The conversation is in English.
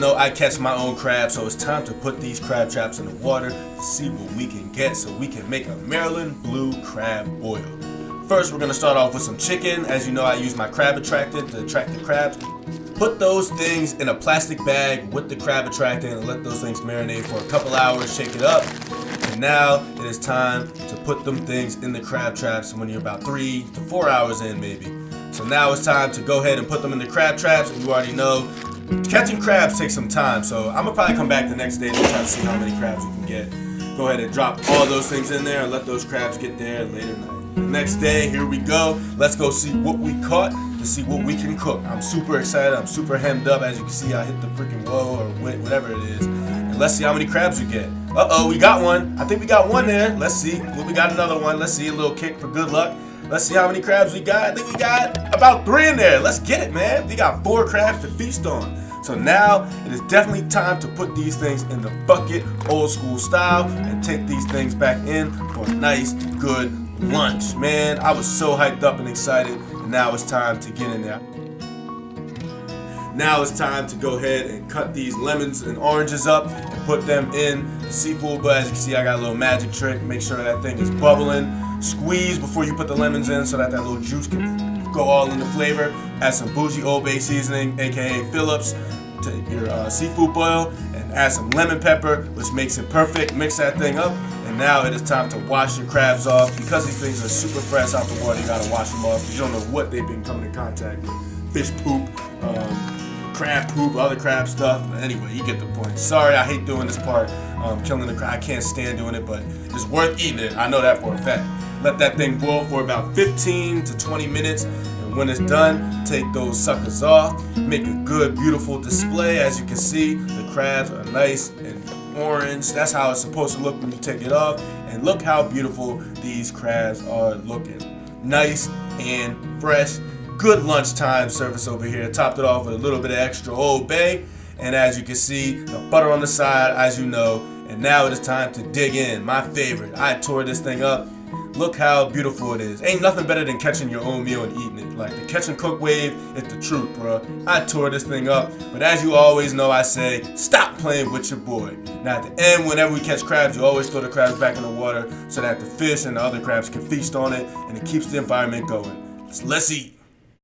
know I catch my own crabs, so it's time to put these crab traps in the water to see what we can get so we can make a Maryland blue crab boil. First, we're going to start off with some chicken. As you know, I use my crab attractant to attract the crabs. Put those things in a plastic bag with the crab attractant and let those things marinate for a couple hours, shake it up. And now it is time to put them things in the crab traps when you're about 3 to 4 hours in maybe. So now it's time to go ahead and put them in the crab traps, and you already know catching crabs takes some time, so I'm gonna probably come back the next day to try to see how many crabs we can get. Go ahead and drop all those things in there and let those crabs get there later night. The next day, here we go. Let's go see what we caught to see what we can cook. I'm super excited. I'm super hemmed up. As you can see, I hit the freaking whoa or whatever it is. And let's see how many crabs we get. Uh-oh, we got one. I think we got one there. Let's see. Well, we got another one. Let's see, a little kick for good luck. Let's see how many crabs we got. I think we got about 3 in there. Let's get it, man. We got 4 crabs to feast on. So now it is definitely time to put these things in the bucket, old school style, and take these things back in for a nice, good lunch. Man, I was so hyped up and excited, and now it's time to get in there. Now it's time to go ahead and cut these lemons and oranges up and put them in the seafood. But as you can see, I got a little magic trick. Make sure that thing is bubbling. Squeeze before you put the lemons in so that little juice can go all in the flavor. Add some bougie Old Bay seasoning, aka Phillips, to your seafood boil, and add some lemon pepper, which makes it perfect. Mix that thing up, and now it is time to wash your crabs off. Because these things are super fresh out the water, you gotta wash them off because you don't know what they've been coming in contact with. Fish poop, crab poop, other crab stuff. Anyway, you get the point. Sorry, I hate doing this part, killing the crab. I can't stand doing it, but it's worth eating it. I know that for a fact. Let that thing boil for about 15 to 20 minutes. And when it's done, take those suckers off. Make a good, beautiful display. As you can see, the crabs are nice and orange. That's how it's supposed to look when you take it off. And look how beautiful these crabs are looking. Nice and fresh. Good lunchtime service over here. Topped it off with a little bit of extra Old Bay. And as you can see, the butter on the side, as you know. And now it is time to dig in. My favorite. I tore this thing up. Look how beautiful it is. Ain't nothing better than catching your own meal and eating it. Like the catch and cook wave, it's the truth, bro. I tore this thing up. But as you always know, I say, stop playing with your boy. Now at the end, whenever we catch crabs, you always throw the crabs back in the water so that the fish and the other crabs can feast on it, and it keeps the environment going. So let's eat.